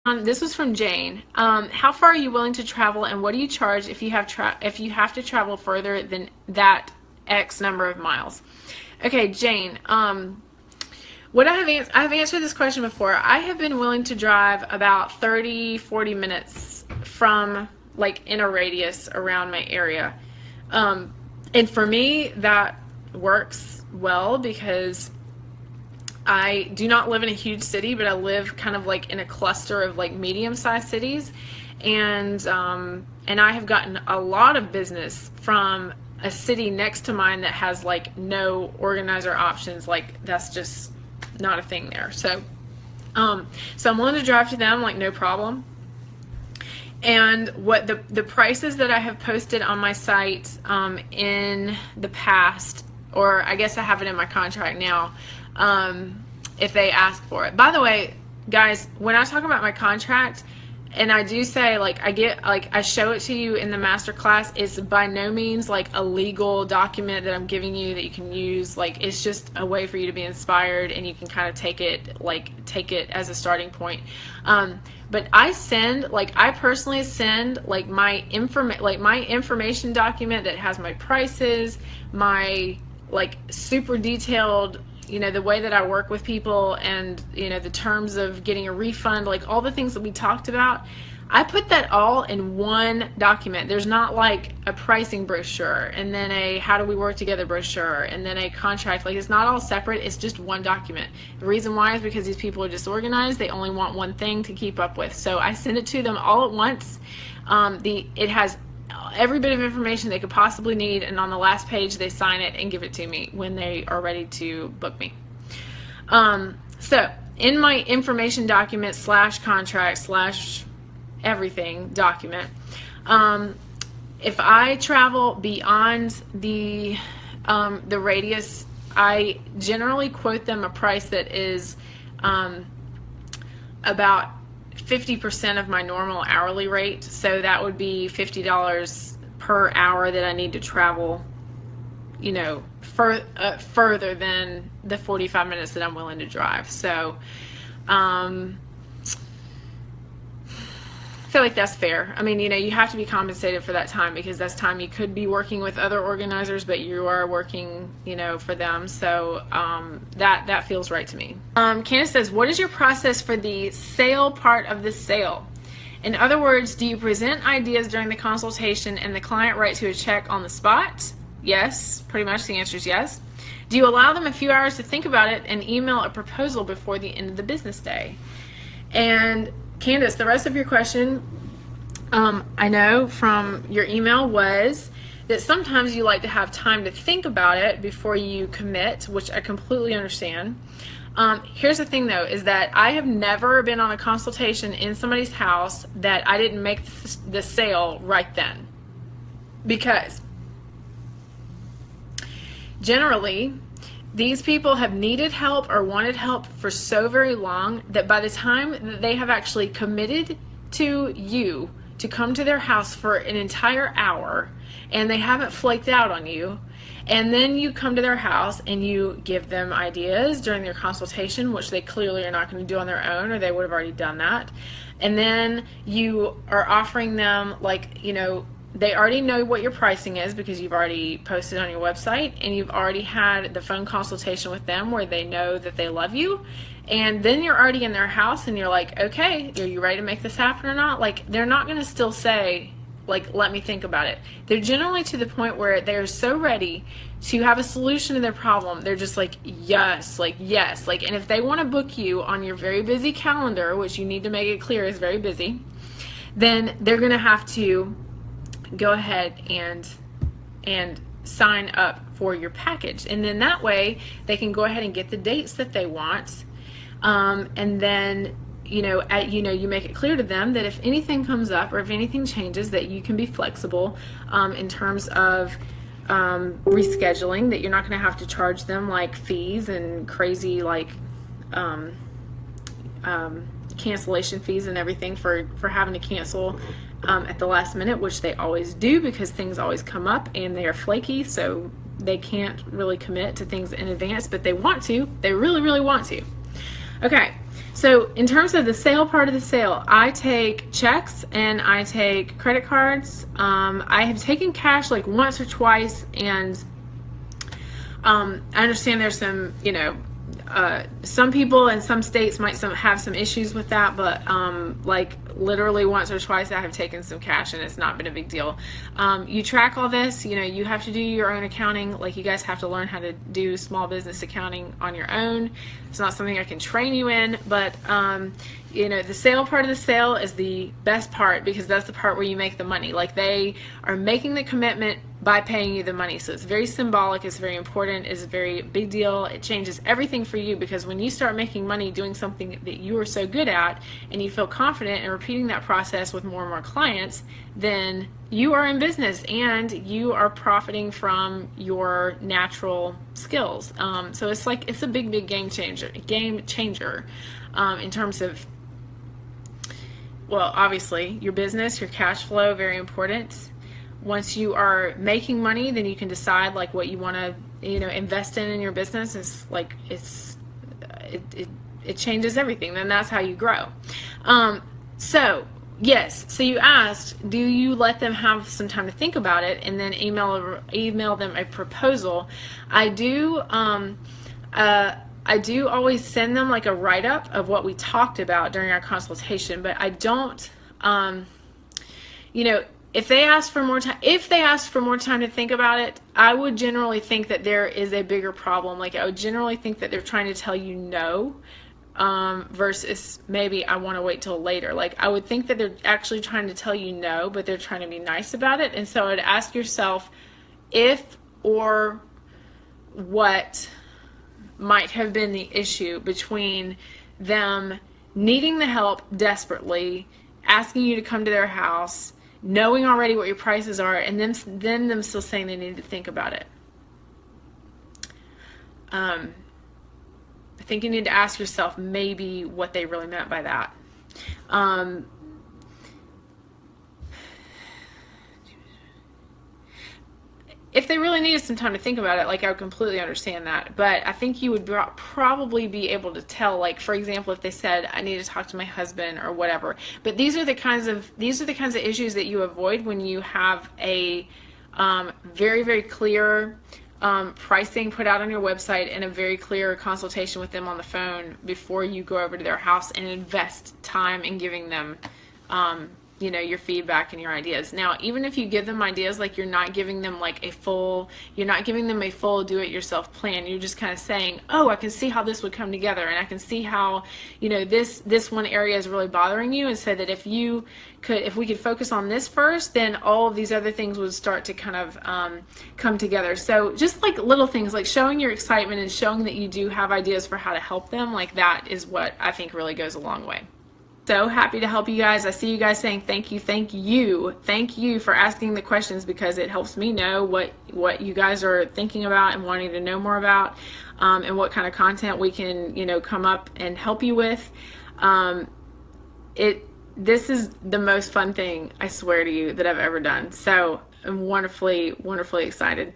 This was from Jane. How far are you willing to travel, and what do you charge if you have to travel further than that X number of miles? Okay, Jane. What I have answered this question before. I have been willing to drive about 30-40 minutes from, like, in a radius around my area, and for me that works well because I do not live in a huge city, but I live kind of like in a cluster of like medium-sized cities, and I have gotten a lot of business from a city next to mine that has like no organizer options. Like, that's just not a thing there. So I'm willing to drive to them, like, no problem. And what the prices that I have posted on my site in the past, or I guess I have it in my contract now, if they ask for it. By the way, guys, when I talk about my contract, and I do say, like, I show it to you in the master class, it's by no means like a legal document that I'm giving you that you can use. Like, it's just a way for you to be inspired, and you can kind of take it as a starting point. But I personally send like my information document that has my prices, my like super detailed, the way that I work with people, and the terms of getting a refund, like all the things that we talked about. I put that all in one document. There's not like a pricing brochure and then a how do we work together brochure and then a contract. Like, it's not all separate. It's just one document. The reason why is because these people are disorganized. They only want one thing to keep up with. So I send it to them all at once. It has every bit of information they could possibly need, and on the last page they sign it and give it to me when they are ready to book me. So in my information document / contract / everything document, if I travel beyond the radius, I generally quote them a price that is about 50% of my normal hourly rate. So that would be $50 per hour that I need to travel, further than the 45 minutes that I'm willing to drive. So I feel like that's fair. I mean, you have to be compensated for that time, because that's time you could be working with other organizers, but you are working, for them. So that feels right to me. Candace says, what is your process for the sale part of the sale? In other words, do you present ideas during the consultation and the client writes you a check on the spot? Yes, pretty much the answer is yes. Do you allow them a few hours to think about it and email a proposal before the end of the business day? And Candace, the rest of your question, I know from your email, was that sometimes you like to have time to think about it before you commit, which I completely understand. Here's the thing, though, is that I have never been on a consultation in somebody's house that I didn't make the sale right then. Because generally, these people have needed help or wanted help for so very long that by the time that they have actually committed to you to come to their house for an entire hour, and they haven't flaked out on you, and then you come to their house and you give them ideas during their consultation, which they clearly are not going to do on their own, or they would have already done that, and then you are offering them, like, they already know what your pricing is because you've already posted on your website, and you've already had the phone consultation with them where they know that they love you, and then you're already in their house and you're like, okay, are you ready to make this happen or not? Like, they're not going to still say, like, let me think about it. They're generally to the point where they're so ready to have a solution to their problem. They're just like, yes, and if they want to book you on your very busy calendar, which you need to make it clear is very busy, then they're going to have to go ahead and sign up for your package, and then that way they can go ahead and get the dates that they want, and then you make it clear to them that if anything comes up or if anything changes, that you can be flexible in terms of rescheduling, that you're not going to have to charge them like fees and crazy like cancellation fees and everything for having to cancel at the last minute, which they always do because things always come up and they are flaky, so they can't really commit to things in advance, but they want to. They really, really want to. Okay, So in terms of the sale part of the sale, I take checks and I take credit cards. I have taken cash like once or twice, and I understand there's some, some people in some states might have some issues with that, but like literally once or twice I have taken some cash and it's not been a big deal. You track all this, you have to do your own accounting. Like, you guys have to learn how to do small business accounting on your own. It's not something I can train you in, but the sale part of the sale is the best part, because that's the part where you make the money. Like, they are making the commitment by paying you the money. So it's very symbolic, it's very important, it's a very big deal. It changes everything for you, because when you start making money doing something that you are so good at, and you feel confident in repeating that process with more and more clients, then you are in business and you are profiting from your natural skills. So it's a big game changer in terms of, well, obviously your business, your cash flow, very important. Once you are making money, then you can decide like what you want to invest in your business. It changes everything. Then that's how you grow. So yes, so you asked, do you let them have some time to think about it and then email them a proposal? I do. I do always send them like a write-up of what we talked about during our consultation, but I don't, if they ask for more time to think about it, I would generally think that there is a bigger problem. Like, I would generally think that they're trying to tell you no, versus maybe I want to wait till later. Like, I would think that they're actually trying to tell you no, but they're trying to be nice about it. And so I'd ask yourself if or what might have been the issue between them needing the help desperately, asking you to come to their house, knowing already what your prices are, and then them still saying they need to think about it. I think you need to ask yourself maybe what they really meant by that. If they really needed some time to think about it, like, I would completely understand that. But I think you would probably be able to tell, like, for example, if they said, I need to talk to my husband or whatever. But these are the kinds of issues that you avoid when you have a very clear pricing put out on your website and a very clear consultation with them on the phone before you go over to their house and invest time in giving them your feedback and your ideas. Now, even if you give them ideas, like, you're not giving them a full do-it-yourself plan. You're just kind of saying, oh, I can see how this would come together, and I can see how this one area is really bothering you, and so that if we could focus on this first, then all of these other things would start to kind of come together. So just like little things, like showing your excitement and showing that you do have ideas for how to help them, like, that is what I think really goes a long way. So happy to help you guys. I see you guys saying thank you for asking the questions, because it helps me know what you guys are thinking about and wanting to know more about, and what kind of content we can come up and help you with. This is the most fun thing, I swear to you, that I've ever done. So I'm wonderfully excited.